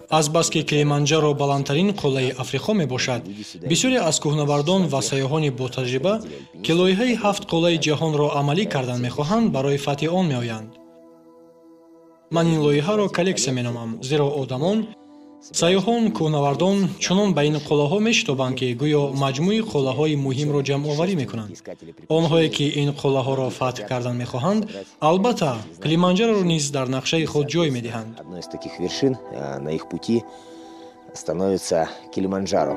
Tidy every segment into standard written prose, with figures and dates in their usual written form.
Азбаски Килиманҷаро баландтарин қуллаи Африқо мебошад, бисёре аз кӯҳнавардон ва сайёҳони ботаҷриба ки лоиҳаи 7 қуллаи ҷаҳонро амалӣ кардан мехоҳанд, барои фатҳи он меоянд. Ман ин лоиҳаро коллексия меномам, зеро одамон, сайёҳон, кӯҳнавардон чунон ба ин қуллаҳо мешитобанд, ки гӯё маҷмӯи қуллаҳои муҳимро ҷамъоварӣ мекунанд. Онҳое ки ин қуллаҳоро фатҳ кардан мехоҳанд, албатта Килиманҷароро низ дар нақшаи худ ҷой медиҳанд. Одной из таких вершин на их пути становится Килиманҷаро.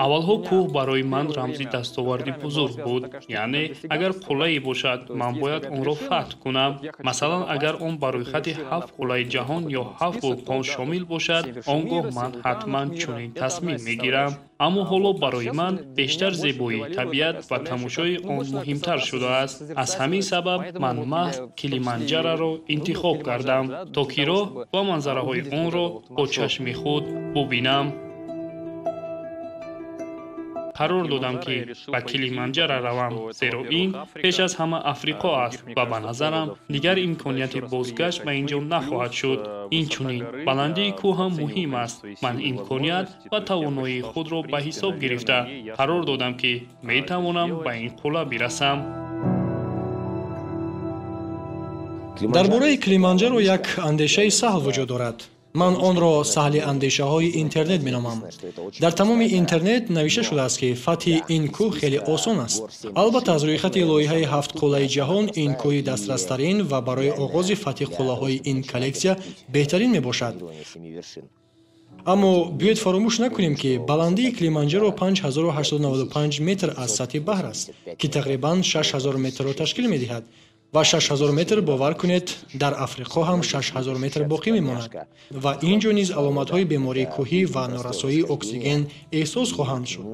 аввалҳо кӯҳ барои ман рамзи дастоварди бузург буд, яъне агар қуллае бошад, ман бояд онро фатҳ кунам. Масалан, агар он ба рӯйхати 7 қуллаи ҷаҳон ё 7 вулқон шомил бошад, он гоҳ ман ҳатман чунин тасмим мегирам. аммо ҳоло барои ман бештар зебоии табиат ва тамошои он муҳимтар шудааст. Аз ҳамин сабаб ман маҳз Килиманҷароро интихоб кардам, то ки роҳ ва манзараҳои онро бо чашми худ бубинам. қарор додам ки ба Килиманҷаро равам, зеро ин пеш аз ҳама Африқо аст ва ба назарам дигар имконияти бозгашт ба ин ҷо нахоҳад шуд. Инчунин баландии кӯҳ ҳам муҳим аст. Ман имконият ва тавоноии худро ба ҳисоб гирифта қарор додам ки метавонам ба ин қулла бирасам. дар бораи Килиманҷаро як андешаи саҳл вуҷуд дорад. ман онро саҳли андешаҳои интернет меномам. дар тамоми интернет навишта шудааст ки фатҳи ин кӯҳ хеле осон аст. албатта аз рӯйхати лоиҳаи 7 қуллаи ҷаҳон ин кӯҳи дастрастарин ва барои оғози фатҳи қуллаҳои ин коллексия беҳтарин мебошад. аммо биёед фаромӯш накунем ки баландии Килиманҷаро 5895 метр аз сатҳи баҳр аст, ки тақрибан 6000 метрро ташкил медиҳад. ва 6000 метр бовар кунед, дар Африқо ҳам 6000 метр боқӣ мемонад ва ин ҷо низ аломатҳои бемории кӯҳӣ ва норасоии оксиген эҳсос хоҳанд шуд.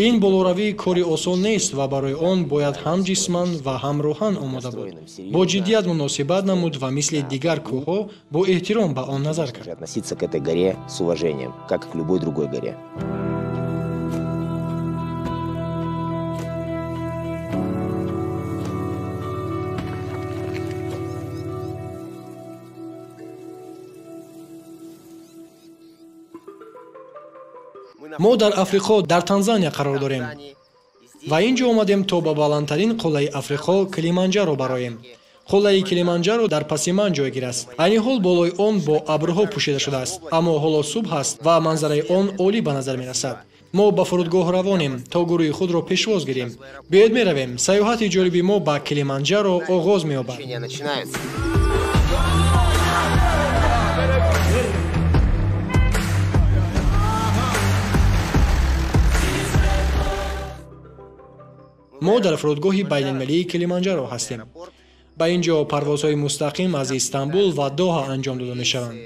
ин болоравӣ кори осон нест ва барои он бояд ҳам ҷисман ва ҳам рӯҳан омода буд. бо ҷиддият муносибат намуд ва мисли дигар кӯҳҳо бо эҳтиром ба он назар кард. Относиться к этой горе с уважением, как к любой другой горе. мо дар Африқо дар Танзания қарор дорем ва ин ҷо омадем то ба баландтарин қуллаи Африқо Килиманҷаро бароем. қуллаи Килиманҷаро дар паси ман ҷойгир аст. айни ҳол болои он бо абрҳо пӯшида шудааст, аммо ҳоло субҳ аст ва манзараи он олӣ ба назар мерасад. мо ба фурудгоҳ равонем то гурӯҳи худро пешвоз гирем. биёед меравем. саёҳати ҷолиби мо ба Килиманҷаро оғоз меёбад. мо дар фурудгоҳи байналмилалии Килиманҷаро ҳастем. ба ин ҷо парвозҳои мустақим аз Истанбул ва Доҳа анҷом дода мешаванд.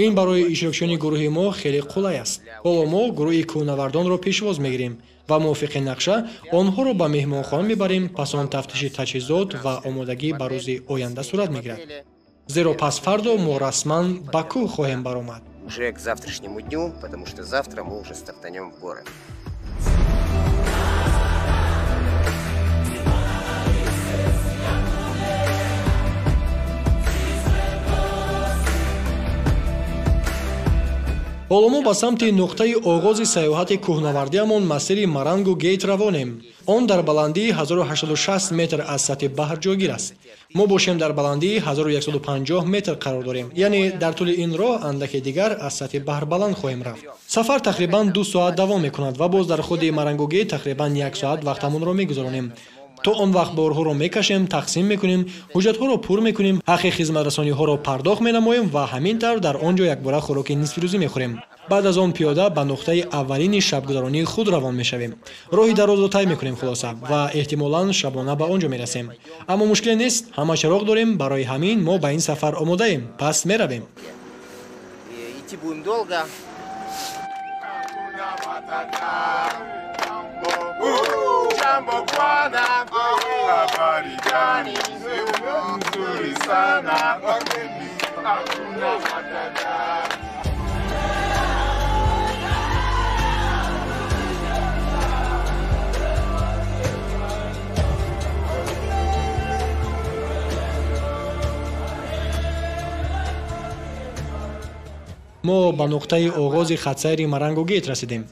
ин барои иштирокчиёни гурӯҳи мо хеле қулай аст. ҳоло мо гурӯҳи кӯҳнавардонро пешвоз мегирем ва мувофиқи нақша онҳоро ба меҳмонхона мебарем, пас он тафтиши таҷҳизот ва омодагӣ ба рӯзи оянда сурат мегирад. зеро пас фардо мо расман ба кӯҳ хоҳем баромад. Уже к завтрашнему дню, потому что завтра мы уже стартанем в горы. ҳоло мо ба самти нуқтаи оғози саёҳати кӯҳнавардиамон масири Марангу Гейт равонем. он дар баландии 1086 метр аз сатҳи баҳр ҷойгир аст. мо бошем дар баландии 1150 метр қарор дорем, яъне дар тӯли ин роҳ андаке дигар аз сатҳи баҳр баланд хоҳем рафт. сафар тақрибан 2 соат давом мекунад ва боз дар худи Марангу Гейт тақрибан 1 соат вақтамонро мегузаронем. то он вақт борҳоро мекашем, тақсим мекунем, ҳуҷҷатҳоро пур мекунем, ҳаққи хизматрасониҳоро пардохт менамоем ва ҳамин тавр дар он ҷо якбора хӯроки нисфирӯзӣ мехӯрем. баъд аз он пиёда ба нуқтаи аввалини шабгузаронии худ равон мешавем. роҳи дарозро тай мекунем хулоса ва эҳтимолан шабона ба он ҷо мерасем. аммо мушкиле нест, ҳама чароғ дорем, барои ҳамин мо ба ин сафар омодаем. пас меравем. Jambo bwana, habari gani? Nzuri sana, hakuna matata. мо ба нуқтаи оғози хатсайри Марангогейт расидем.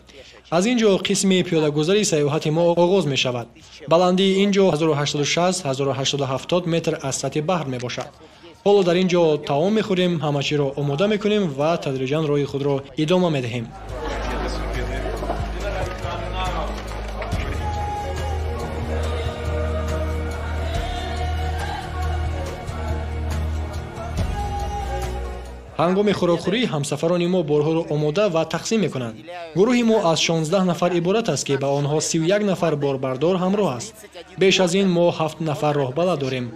аз ин ҷо қисми пиёдагузари сайёҳати мо оғоз мешавад. баландии ин ҷо 1086-1070 метр аз сатҳи баҳр мебошад. ҳоло дар ин ҷо таом мехӯрем, ҳама чиро омода мекунем ва тадриҷан роҳи худро идома медиҳем. ҳангоми хӯрокхӯрӣ ҳамсафарони мо борҳоро омода ва тақсим мекунанд. гурӯҳи мо аз 16 нафар иборат аст ки ба онҳо 31 нафар борбардор ҳамроҳ аст. беш аз ин мо 7 нафар роҳбалад дорем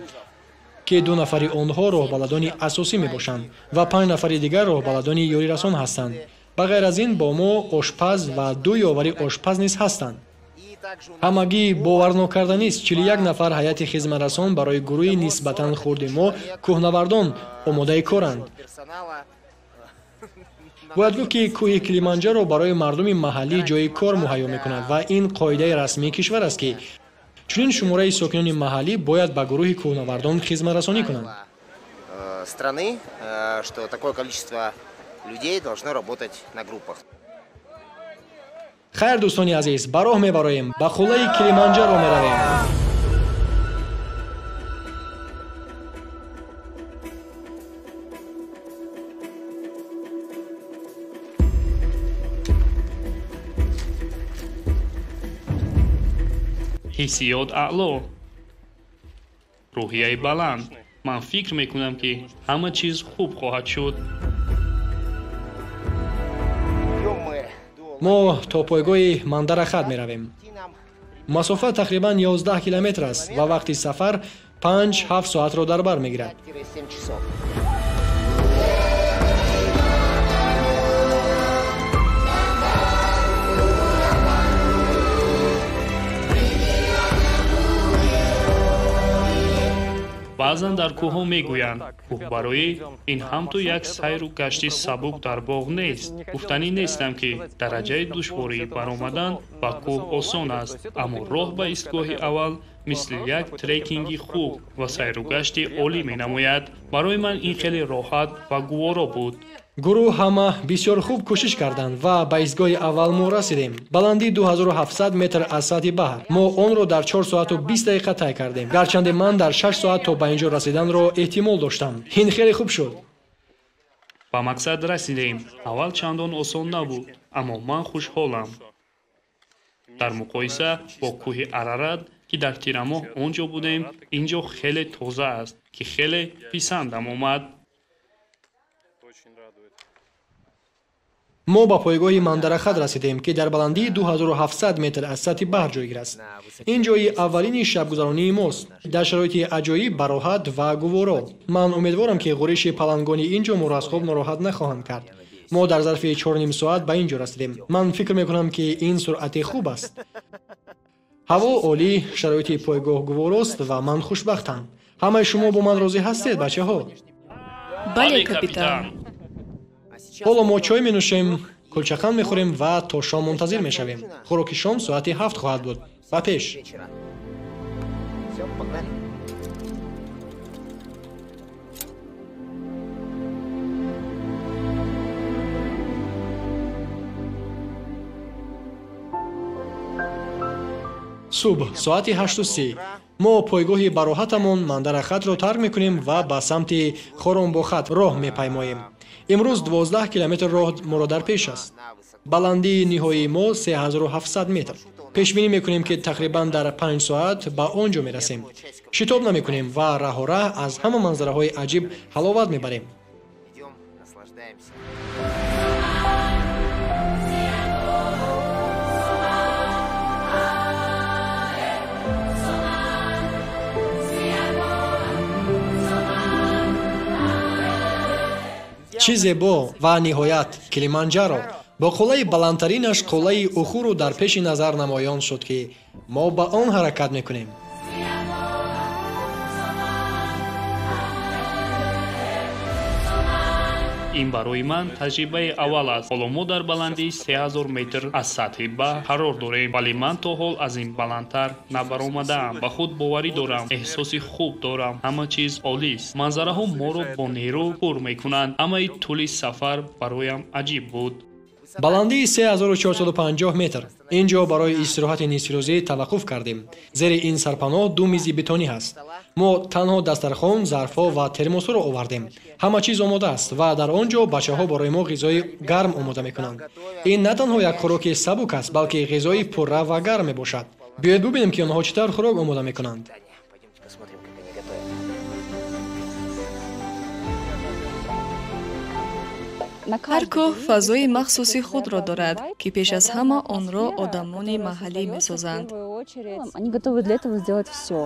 ки 2 нафари онҳо роҳбаладони асосӣ мебошанд ва 5 нафари дигар роҳбаладони ёрирасон ҳастанд. ба ғайр аз ин бо мо ошпаз ва 2 ёвари ошпаз низ ҳастанд. ҳамагӣ боварнокарданист 41 нафар ҳайати хизматрасон барои гурӯҳи нисбатан хурди мо кӯҳнавардон омодаи коранд. бояд гуфт ки кӯҳи Килиманҷаро барои мардуми маҳаллӣ ҷойи кор муҳайё мекунад ва ин қоидаи расмии кишвар аст ки чунин шумораи сокинони маҳаллӣ бояд ба гурӯҳи кӯҳнавардон хизматрасонӣ кунанд. Страны, что такое количество людей должно работать на группах. хайр дӯстони азиз, ба роҳ мебароем, ба хулаи Килиманҷаро меравем. ҳиссиёт аъло, рӯҳияи баланд. ман фикр мекунам ки ҳама чиз хуб хоҳад шуд. мо то пойгоҳи Мандарахат меравем. масофа тақрибан 11 километр аст ва вақти сафар 5-7 соатро дар бар мегирад. баъзан дар кӯҳҳо мегӯянд кӯҳбароӣ ин ҳам то як сайру гашти сабук дар боғ нест. гуфтанӣ нестам ки дараҷаи душвории баромадан ба кӯҳ осон аст, аммо роҳ ба истгоҳи аввал мисли як трекинги хуб ва сайру гашти олӣ менамояд. барои ман ин хеле роҳат ва гуворо буд. гурӯҳ ҳама бисёр хуб кӯшиш карданд ва ба истгоҳи аввал мо расидем. баландии 2700 метр аз сатҳи баҳр. мо онро дар 4 соату 20 дақиқа тай кардем. гарчанде ман дар 6 соат то ба ин ҷо расиданро эҳтимол доштам. ин хеле хуб шуд. ба мақсад расидем. аввал чандон осон набуд, аммо ман хушҳолам. дар муқоиса бо кӯҳи Арарат ки дар тирамоҳ он ҷо будем, ин ҷо хеле тоза аст ки хеле писандам омад. мо ба пойгоҳи Мандарахат расидем ки дар баландии 2700 метр аз сатҳи баҳр ҷойгир аст. ин ҷои аввалини шабгузаронии мост дар шароити аҷоиб бароҳат ва гуворо. ман умедворам ки ғуриши палангони ин ҷо моро аз хоб нороҳат нахоҳанд кард. мо дар зарфи 4 соат ба ин ҷо расидем. ман фикр мекунам ки ин суръати хуб аст. ҳаво олӣ, шароити пойгоҳ гуворост ва ман хушбахтам. ҳамаи шумо бо ман розӣ ҳастед, бачаҳо? бале, капитан. ҳоло мо чой менӯшем, кулчақан мехӯрем ва то шом мунтазир мешавем. хӯроки шом соати 7 хоҳад буд. ба пеш. Всё, погнали. субҳ соати 8:30 мо пойгоҳи бароҳатамон Мандарахатро тарк мекунем ва ба самти Хоромбохат роҳ мепаймоем. имрӯз 12 километр роҳ моро дар пеш аст. баландии ниҳоии мо 3700 метр. пешбинӣ мекунем ки тақрибан дар 5 соат ба он ҷо мерасем. шитоб намекунем ва раҳораҳ аз ҳама манзараҳои аҷиб ҳаловат мебарем. Идём, наслаждаемся. чӣ зебо ва ниҳоят Килиманҷаро бо қулаи баландтаринаш қулаи Ухуру дар пеши назар намоён шуд ки мо ба он ҳаракат мекунем. ин барои ман таҷрибаи аввал аст. ҳоло мо дар баландии 3000 метр аз сатҳи баҳр қарор дорем, вале ман то ҳол аз ин баландтар набаромадаам. ба худ боварӣ дорам, эҳсоси хуб дорам, ҳама чиз олист. манзараҳо моро бо нерӯ пур мекунанд. ҳамаи тӯли сафар бароям аҷиб буд. баландии 3450 метр. инҷо барои истироҳати нисфирӯзӣ таваққуф кардем. зери ин сарпаноҳ ду мизи бетонӣ ҳаст. мо танҳо дастархон, зарфҳо ва термосҳоро овардем. ҳама чиз омода аст ва дар он ҷо бачаҳо барои мо ғизои гарм омода мекунанд. ин на танҳо як хӯроки сабук аст, балки ғизои пурра ва гарм мебошад. биёед бубинем ки онҳо чӣ тавр хӯрок омода мекунанд. ҳар кӯҳ фазои махсуси худро дорад, ки пеш аз ҳама онро одамони маҳаллӣ месозанд. Они готовы для этого сделать всё.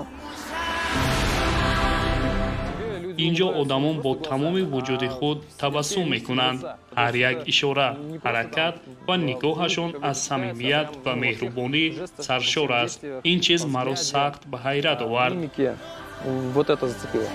инҷо одамон бо тамоми вуҷуди худ табассум мекунанд. ҳар як ишора, ҳаракат ва нигоҳашон аз самимият ва меҳрубонӣ саршор аст. ин чиз маро сахт ба ҳайрат овард. Вот это зацепило.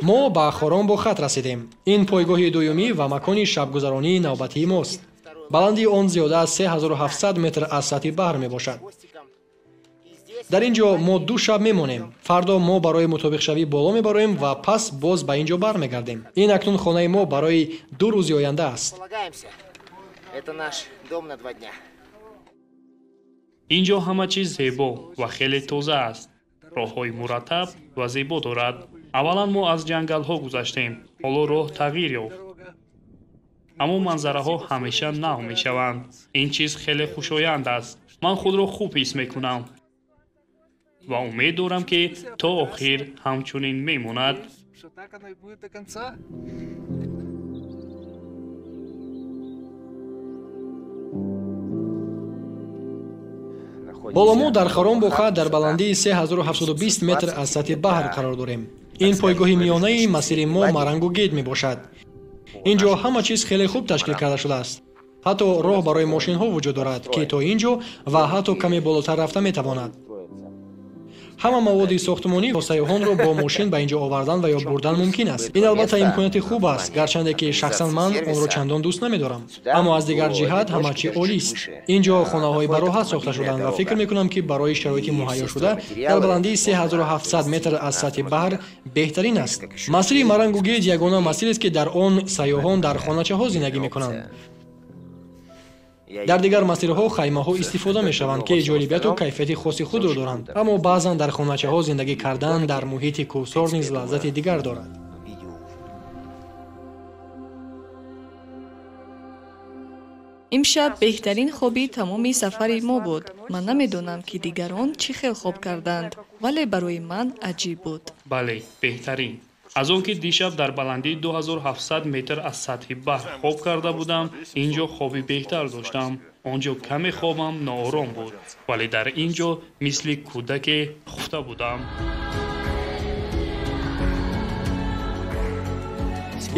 мо ба Хоромбохат расидем. ин пойгоҳи дуюмӣ ва макони шабгузаронии навбатии мост. баландии он зиёда аз 3700 метр аз сатҳи баҳр мебошад. дар ин ҷо мо ду шаб мемонем. фардо мо барои мутобиқшавӣ боло мебароем ва пас боз ба ин ҷо бармегардем. ин акнун хонаи мо барои 2 рӯзи оянда аст. ин ҷо ҳама чиз зебо ва хеле тоза аст. роҳҳои мураттаб ва зебо дорад. аввалан мо аз ҷангалҳо гузаштем. ҳоло роҳ тағйир ёфт. аммо манзараҳо ҳамеша нав мешаванд. ин чиз хеле хушоянд аст. ман худро хуб ҳис мекунам ва умед дорам ки то охир ҳамчунин мемонад. боло мо дар Хоромбохат дар баландии 3720 метр аз сатҳи баҳр қарор дорем. ин пойгоҳи миёнаи масири мо марангу гед мебошад. ин ҷо ҳама чиз хеле хуб ташкил карда шудааст. ҳатто роҳ барои мошинҳо вуҷуд дорад, ки то ин ҷо ва ҳатто каме болотар рафта метавонад. ҳама маводи сохтмонӣ ва сайёҳонро бо мошин ба ин ҷо овардан ва ё бурдан мумкин аст. ин албатта имконияти хуб аст, гарчанде ки шахсан ман онро чандон дӯст намедорам. аммо аз дигар ҷиҳат ҳама чӣ олист. ин ҷо хонаҳои бароҳат сохта шуданд ва фикр мекунам ки барои шароити муҳайёшуда дар баландии 3700 метр аз сатҳи баҳр беҳтарин аст. масири марангу гед ягона масирест ки дар он сайёҳон дар хоначаҳо зиндагӣ мекунанд. дар дигар масирҳо хаймаҳо истифода мешаванд, ки ҷолибияту кайфияти хоси худро доранд. аммо баъзан дар хоначаҳо зиндагӣ кардан дар муҳити кӯҳсор низ лаззати дигар дорад. имшаб беҳтарин хоби тамоми сафари мо буд. ман намедонам ки дигарон чӣ хел хоб карданд, вале барои ман аҷиб буд. бале, беҳтарин. аз он ки дишаб дар баландии 2700 метр аз сатҳи баҳр хоб карда будам, ин ҷо хоби беҳтар доштам. он ҷо каме хобам ноором буд, вале дар ин ҷо мисли кӯдаке хуфта будам.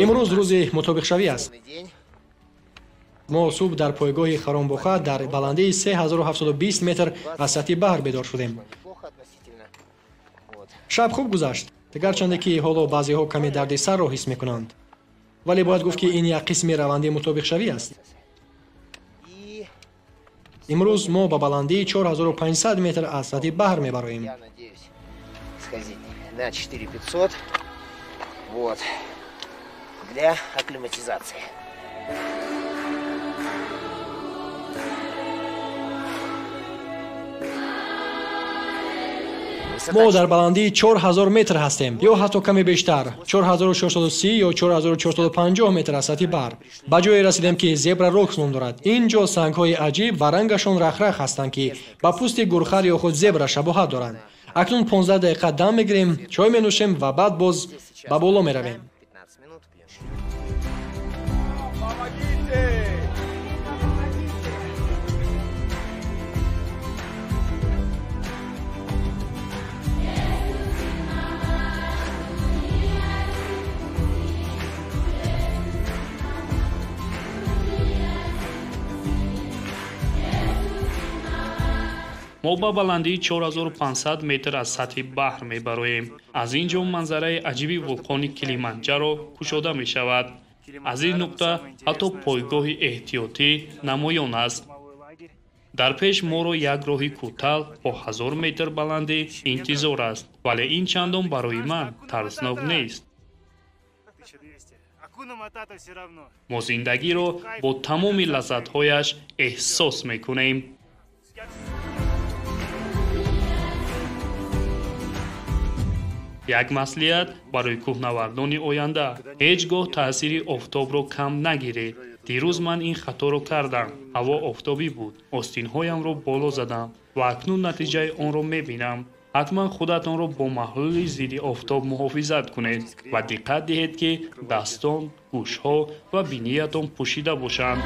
имрӯз рӯзи мутобиқшавӣ аст. мо субҳ дар пойгоҳи Хоромбохат дар баландии 3720 метр аз сатҳи баҳр бедор шудем. шаб хуб гузашт. гарчанде ки ҳоло баъзеҳо каме дарди сарро ҳис мекунанд, вале бояд гуфт ки ин як қисми раванди мутобиқшавӣ аст. имрӯз мо ба баландии 4500 метр аз сатҳи баҳр мебароем. На 4500. Вот. Для акклиматизации. мо дар баландии 4000 метр ҳастем, ё ҳатто каме бештар, 4430 ё 4450 метр аз сатҳи баҳр. ба ҷое расидем ки зебра рокс ном дорад. ин ҷо сангҳои аҷиб ва рангашон рахрах ҳастанд, ки ба пӯсти гурхар ё худ зебра шабоҳат доранд. акнун 15 дақиқа дам мегирем, чой менӯшем ва баъд боз ба боло меравем. мо ба баландии 4500 метр аз сатҳи баҳр мебароем. Аз ин ҷо манзараи аҷиби вулқони Килиманҷаро кушода мешавад. аз ин нуқта ҳатто пойгоҳи эҳтиётӣ намоён аст. дар пеш моро як роҳи кӯтал бо 1000 метр баландӣ интизор аст, вале ин чандон барои ман тарснок нест. мо зиндагиро бо тамоми лаззатҳояш эҳсос мекунем. як маслиҳат барои кӯҳнавардони оянда: ҳеҷ гоҳ таъсири офтобро кам нагиред. дирӯз ман ин хаторо кардам. ҳаво офтобӣ буд. остинҳоямро боло задам ва акнун натиҷаи онро мебинам. ҳатман худатонро бо маҳлули зидди офтоб муҳофизат кунед ва диққат диҳед ки дастон, гӯшҳо ва биниятон пӯшида бошанд.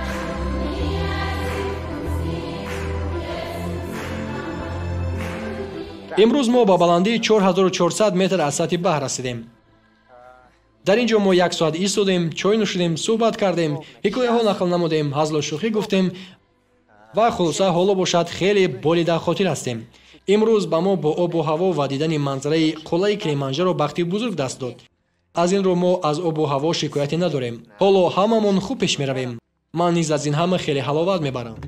имрӯз мо ба баландии 4400 метр аз сатҳи баҳр расидем. дар ин ҷо мо як соат истодем, чой нӯшидем, суҳбат кардем, ҳикояҳо нақл намудем, ҳазлу шӯхӣ гуфтем ва хулоса ҳоло бошад хеле болида хотир ҳастем. имрӯз ба мо бо обу ҳаво ва дидани манзараи қуллаи Килиманҷаро бахти бузург даст дод. аз ин рӯ мо аз обу ҳаво шикояте надорем. ҳоло ҳамамон хуб пеш меравем. ман низ аз ин ҳама хеле ҳаловат мебарам.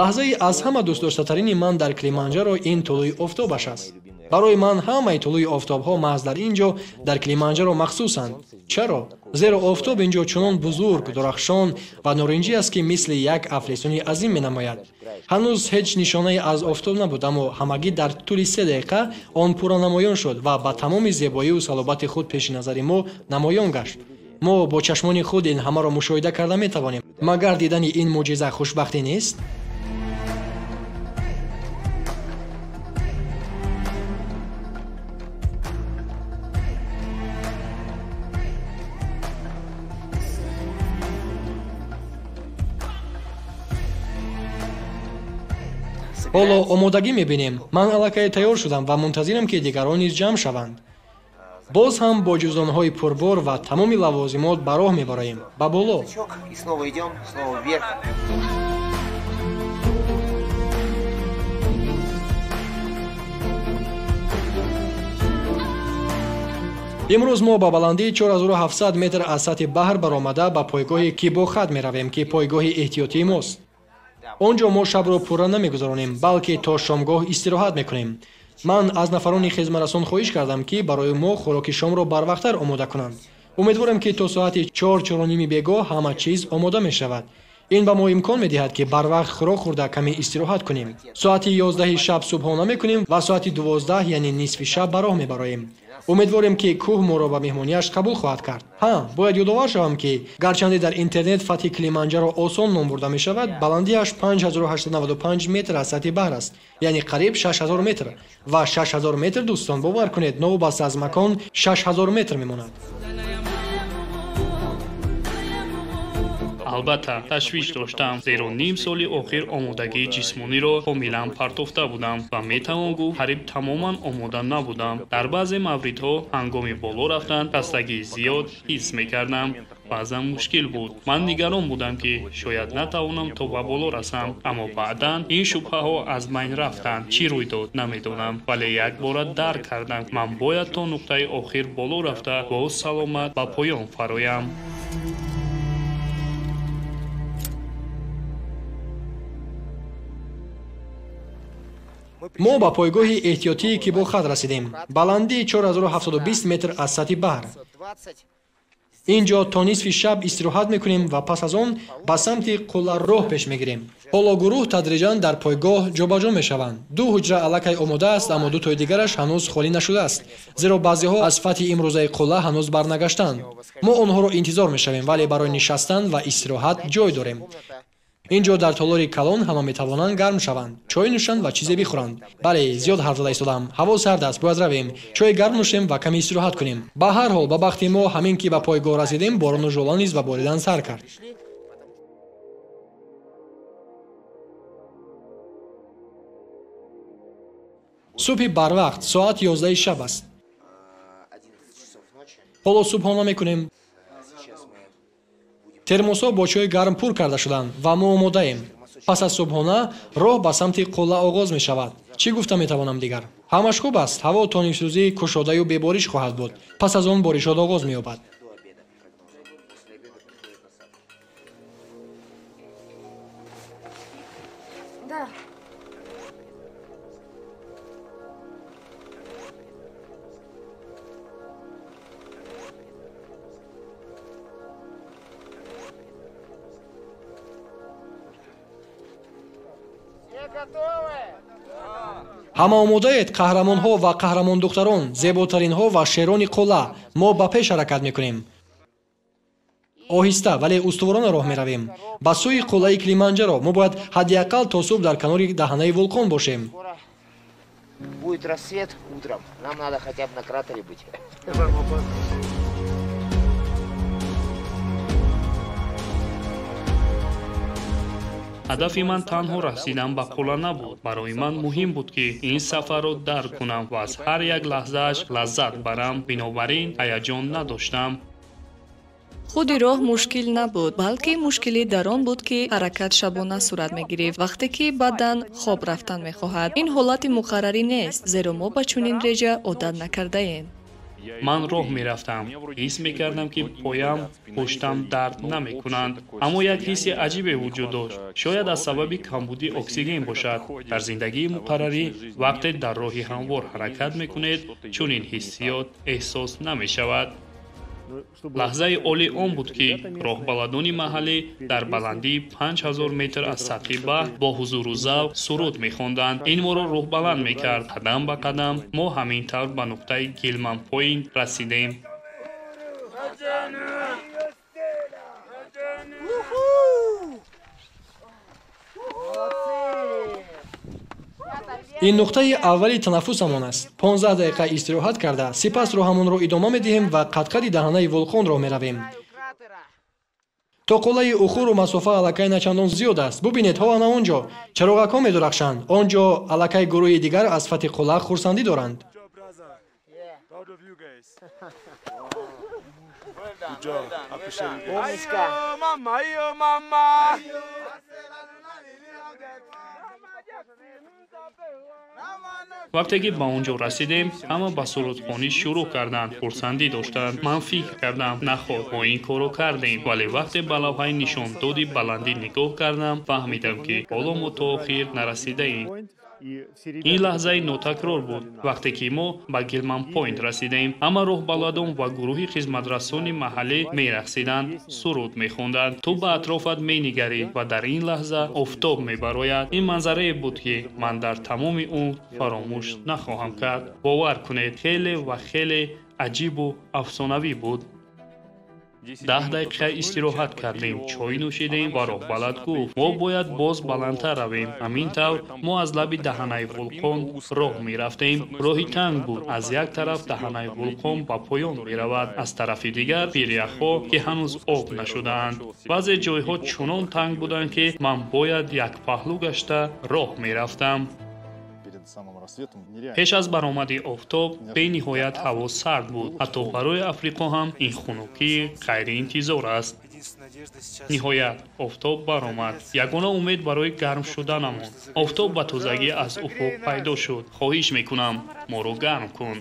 лаҳзаи аз ҳама дӯстдоштатарини ман дар Килиманҷаро ин тулӯи офтобаш аст. барои ман ҳамаи тулӯи офтобҳо маҳз дар ин ҷо дар Килиманҷаро махсусанд. чаро? зеро офтоб ин ҷо чунон бузург, дурахшон ва норинҷӣ аст ки мисли як афлесуни азим менамояд. ҳанӯз ҳеҷ нишонаи аз офтоб набуд, аммо ҳамагӣ дар тӯли 3 дақиқа он пурра намоён шуд ва ба тамоми зебоию салобати худ пеши назари мо намоён гашт. мо бо чашмони худ ин ҳамаро мушоҳида карда метавонем. магар дидани ин мӯъҷиза хушбахтӣ нест? ҳоло омодагӣ мебинем. ман аллакай тайёр шудам ва мунтазирам ки дигарон низ ҷамъ шаванд. боз ҳам бо ҷузонҳои пурбор ва тамоми лавозимот ба роҳ мебароем. ба боло. И снова идем, снова вверх. имрӯз мо ба баландии 4700 метр аз сатҳи баҳр баромада ба пойгоҳи Кибохат меравем, ки пойгоҳи эҳтиётии мост. он ҷо мо шабро пурра намегузаронем, балки то шомгоҳ истироҳат мекунем. ман аз нафарони хизматрасон хоҳиш кардам ки барои мо хӯроки шомро барвақттар омода кунанд. умедворам ки то соати 4-4:30 бегоҳ ҳама чиз омода мешавад. ин ба мо имкон медиҳад ки барвақт хӯрок хӯрда каме истироҳат кунем. соати 11 шаб субҳона мекунем ва соати 12 яъне нисфи шаб ба роҳ мебароем. умедворем ки кӯҳ моро ба меҳмониаш қабул хоҳад кард. бояд ёдовар шавам ки гарчанде дар интернет фатҳи Килиманҷаро осон ном бурда мешавад, баландиаш 5895 метр аз сатҳи баҳр аст, яъне қариб 6000 метр. ва 6000 метр дӯстон, бовар кунед, новобаста аз макон 6000 метр мемонад. албатта ташвиш доштам, зеро ним соли охир омодагии ҷисмониро комилан партофта будам ва метавон гуфт қариб тамоман омода набудам. дар баъзе мавридҳо ҳангоми боло рафтан хастагии зиёд ҳис мекардам. баъзан мушкил буд. ман нигарон будам ки шояд натавонам то ба боло расам, аммо баъдан ин шубҳаҳо аз байн рафтанд. чӣ рӯй дод намедонам, вале якбора дарк кардам ман бояд то нуқтаи охир боло рафта боз саломат ба поён фароям. мо ба пойгоҳи эҳтиётии Кибохат расидем. баландии 4720 метр аз сатҳи баҳр. ин ҷо то нисфи шаб истироҳат мекунем ва пас аз он ба самти қулла роҳ пеш мегирем. ҳоло гурӯҳ тадриҷан дар пойгоҳ ҷобаҷо мешаванд. 2 ҳуҷра аллакай омода аст, аммо дутои дигараш ҳанӯз холӣ нашудааст, зеро баъзеҳо аз фатҳи имрӯзаи қулла ҳанӯз барнагаштанд. мо онҳоро интизор мешавем, вале барои нишастан ва истироҳат ҷой дорем. инҷо дар толори калон ҳама метавонанд гарм шаванд, чой нӯшанд ва чизе бихӯранд. Бале, зиёд ҳарф зада истодам. Ҳаво сард аст, бояд равем. Чои гарм нӯшем ва каме истироҳат кунем. Ба ҳар ҳол, ба бахти мо ҳамин ки ба пойгоҳ расидем, борону жӯла низ ба боридан сар кард. субҳи барвақт соат 11 шаб аст. ҳоло субҳона мекунем. термосҳо бо чой гарм пур карда шуданд ва мо омодаем. пас аз субҳона роҳ ба самти қулла оғоз мешавад. чӣ гуфта метавонам дигар? ҳамаш хуб аст. ҳаво то нимрӯзӣ кушодаю бебориш хоҳад буд. пас аз он боришот оғоз меёбад. ҳама омодаед қаҳрамонҳо ва қаҳрамондухтарон, зеботаринҳо ва шерони қулла. мо ба пеш ҳаракат мекунем. оҳиста вале устуворона роҳ меравем. ба сӯи қуллаи Килиманҷаро. мо бояд ҳадди ақал то субҳ дар канори даҳанаи вулқон бошем. Будет рассвет утром. Нам надо хотя бы на кратере быть. ҳадафи ман танҳо расидан ба қулла набуд. барои ман муҳим буд ки ин сафарро дарк кунам ва аз ҳар як лаҳзааш лаззат барам. бинобар ин ҳаяҷон надоштам. худи роҳ мушкил набуд, балки мушкилӣ дар он буд ки ҳаракат шабона сурат мегирифт, вақте ки бадан хоб рафтан мехоҳад. ин ҳолати муқаррарӣ нест, зеро мо ба чунин реҷа одат накардаем. ман роҳ мерафтам. ҳис мекардам ки поям, пуштам дард намекунанд. аммо як ҳисси аҷибе вуҷуд дошт. шояд аз сабаби камбуди оксиген бошад. дар зиндагии муқаррарӣ вақте дар роҳи ҳамвор ҳаракат мекунед, чунин ҳиссиёт эҳсос намешавад. лаҳзаи оли он буд ки роҳбаладони маҳаллӣ дар баландии 5000 метр аз сатҳи баҳр бо ҳузуру завқ суруд мехонданд. ин моро рӯҳбаланд мекард. қадам ба қадам мо ҳамин тавр ба нуқтаи Гилманпойнт расидем. ин нуқтаи аввали танаффусамон аст. 15 дақиқа истироҳат карда, сипас роҳамонро идома медиҳем ва қад-қади даҳанаи вулқон роҳ меравем. то қуллаи ухуру масофа аллакай начандон зиёд аст. бубинед, ҳо ана он ҷо чароғакҳо медурахшанд. он ҷо аллакай гурӯҳи дигар аз фати қулла хурсандӣ доранд. вақте ки ба он ҷо расидем, ҳама ба сурудхонӣ шурӯъ карданд. хурсандӣ доштанд. ман фикр кардам, наход, мо ин корро кардем. вале вақте ба лавҳаи нишондоди баландӣ нигоҳ кардам, фаҳмидам ки ҳоло мо то охир нарасидаем. ин лаҳзаи нотакрор буд. вақте ки мо ба Гилманпойнт расидем, ҳама роҳбаладон ва гурӯҳи хизматрасони маҳаллӣ мерақсиданд, суруд мехонданд. ту ба атрофат менигарӣ ва дар ин лаҳза офтоб мебарояд. ин манзарае буд ки ман дар тамоми умр фаромӯш нахоҳам кард. бовар кунед, хеле ва хеле аҷибу афсонавӣ буд. 10 дақиқа истироҳат кардем, чой нӯшидем ва роҳбалад гуфт, мо бояд боз баландтар равем. ҳамин тавр мо аз лаби даҳанаи вулқон роҳ мерафтем. роҳи танг буд. аз як тараф даҳанаи вулқон ба поён меравад, аз тарафи дигар пиряхҳо ки ҳанӯз об нашудаанд. баъзе ҷойҳо чунон танг буданд ки ман бояд якпаҳлӯ гашта роҳ мерафтам. пеш аз баромади офтоб бениҳоят ҳаво сард буд. ҳатто барои африқо ҳам ин хунукӣ ғайриинтизор аст. ниҳоят офтоб баромад. ягона умед барои гарм шуданам монд. офтоб ба тозагӣ аз уфуқ пайдо шуд. хоҳиш мекунам, моро гарм кун.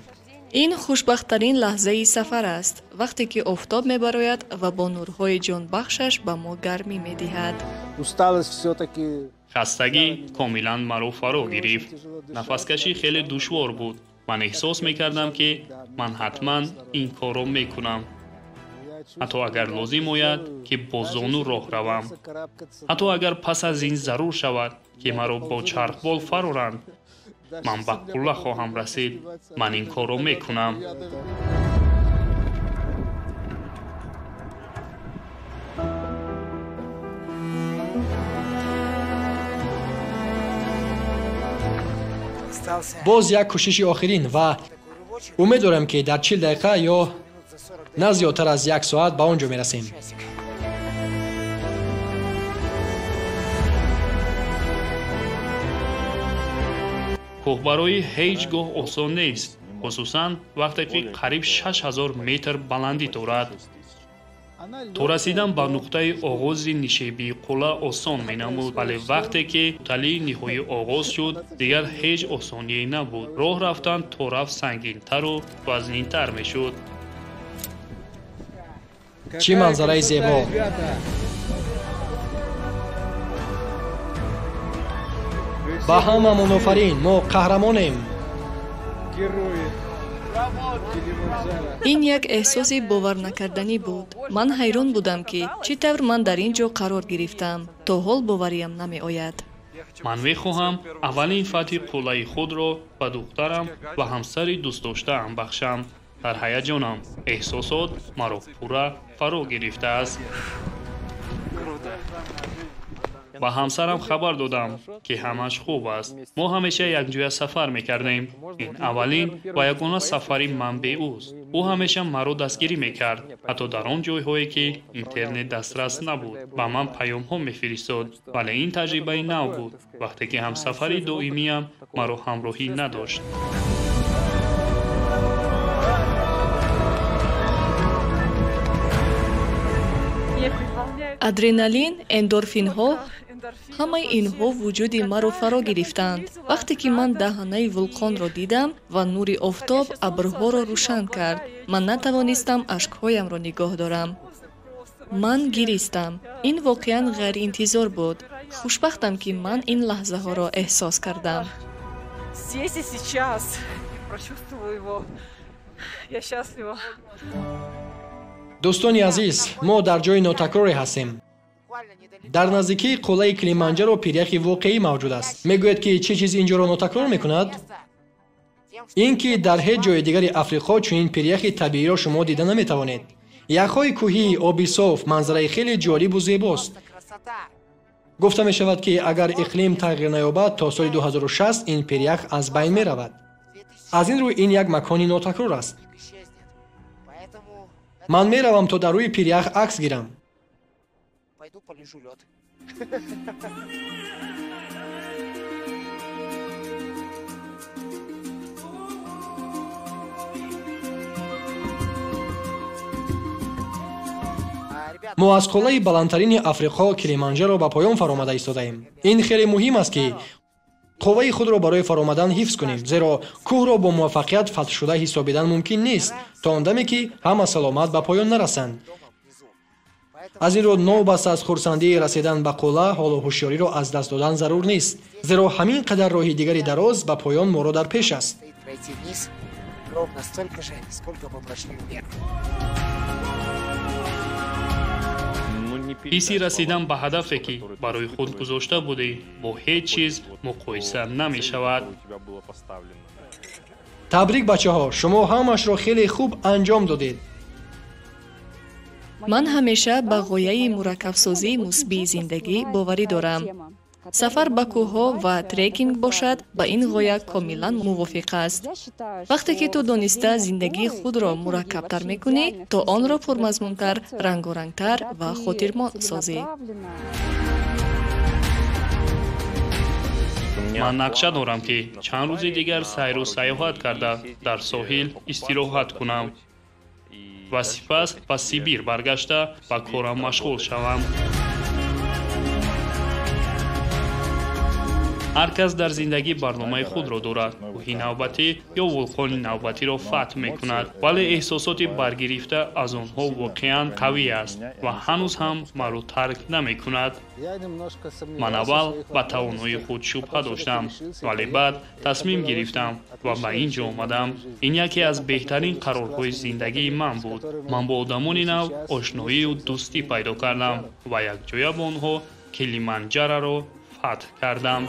ин хушбахттарин лаҳзаи сафар аст, вақте ки офтоб мебарояд ва бо нурҳои ҷонбахшаш ба мо гармӣ медиҳад. хастагӣ комилан маро фаро гирифт. нафаскашӣ хеле душвор буд. ман эҳсос мекардам ки ман ҳатман ин корро мекунам. ҳатто агар лозим ояд ки бо зону роҳ равам. ҳатто агар пас аз ин зарур шавад ки маро бо чархбол фароранд, ман ба қулла хоҳам расид. ман ин корро мекунам. боз як кӯшиши охирин ва умед дорам ки дар 40 дақиқа ё на зиёдтар аз 1 соат ба он ҷо мерасем. کوهبرایی هیچ گاه آسان نیست، خصوصاً وقتی که قریب 6000 متر بلندی دارد. تو رسیدن به نقطه آغاز نشیبی قله آسان می نمود، ولی وقتی که تلی نهایی آغاز شد دیگر هیچ آسانی نبود. راه رفتن طرف سنگین تر و وزنین تر می شد. چی منظره زیبا! با هممون آفرین، ما قهرمانیم. این یک احساسی باورنکردنی بود. من حیران بودم که چطور من در اینجا قرار گرفتم. تا حال باوریم نمی آید. من می خواهم اولین فتح قلعه خود را به دخترم و همسر دوست داشته‌ام بخشم. در هیجانم احساسات مرا پورا فرا گرفته است. با همسرم خبر دادم که همش خوب است. ما همیشه یک جای سفر میکردیم. این اولین و یگانه سفری من به اوست. او همیشه مرا دستگیری میکرد، حتی در آن جایهایی که اینترنت دسترس نبود. با من پیام ها میفرستاد، ولی این تجربه نو بود وقتی که همسفری دائمیم مرا همراهی نداشت. ادرنالین، اندورفین‌ها، همه اینها وجود مرا فرا گرفتند. وقتی که من دهانه ولکان را دیدم و نور آفتاب ابرها را روشن کرد، من نتوانستم اشکهایم را نگاه دارم. من گریستم. این واقعا غیر انتظار بود. خوشبختم که من این لحظه ها را احساس کردم. دوستانی عزیز، ما در جای ناتکراری هستیم. در نزدیکی قلعه کلیمانجارو پیریخی واقعی موجود است. میگوید که چه چیز اینجا را ناتکرار میکند؟ اینکه در هیچ جای دیگری افریقا چنین پیریخی طبیعی را شما دیده نمیتوانید. یخهای کوهی، آبی صاف، منظره خیلی جالب و زیباست. گفته می شود که اگر اقلیم تغییر نیابد تا سال 2060 این پیریخ از بین می رود. از این روی این یک مکانی ناتکرار است. من می روم تا در روی پیریخ عکس گیرم. ما از قله بلندترین افریقا کلیمانجارو به پایان فرآمده ایستاده‌ایم. این خیلی مهم است که قوه خود را برای فرآمدن حفظ کنیم، زیرا کوه را با موفقیت فتح شده حسابیدن ممکن نیست تا آندمی که همه سلامت به پایان نرسند. از این رو نوبست از خرسندی رسیدن به قله حال و هوشیاری را از دست دادن ضرور نیست، زیرا همین قدر راه دیگری دراز به پایان ما را در پیش است. حسی رسیدن به هدفی که برای خود گذاشته بودی با هیچ چیز مقایسه نمی شود. تبریک بچه ها، شما همش را خیلی خوب انجام دادید. من همیشه به غایه مرکب‌سازی مثبت زندگی باوری دارم. سفر به کوه‌ها و تریکینگ باشد با این غایه کاملا موافق است. وقتی که تو دانسته زندگی خود را مرکب‌تر می‌کنی تا آن را پرمضمون‌تر، رنگارنگ‌تر و خاطرمان سازی. من نقشه دارم که چند روز دیگر سیر و سیاحت کرده در ساحل استراحت کنم و سپس به سیبیر برگشته به کارم مشغول شوم. هر کس در زندگی برنامه خود را دارد. کوهی نوبتی یا ولکان نوبتی را فتح می کند، ولی احساسات برگرفته از آنها واقعا قوی است و هنوز هم مرا ترک نمی کند. من اول به توانایی خود شبهه داشتم، ولی بعد تصمیم گرفتم و به اینجا آمدم. این یکی از بهترین قرارهای زندگی من بود. من با آدمان نو آشنایی و دوستی پیدا کردم و یک جای با آنها کلیمانجارو را فتح کردم.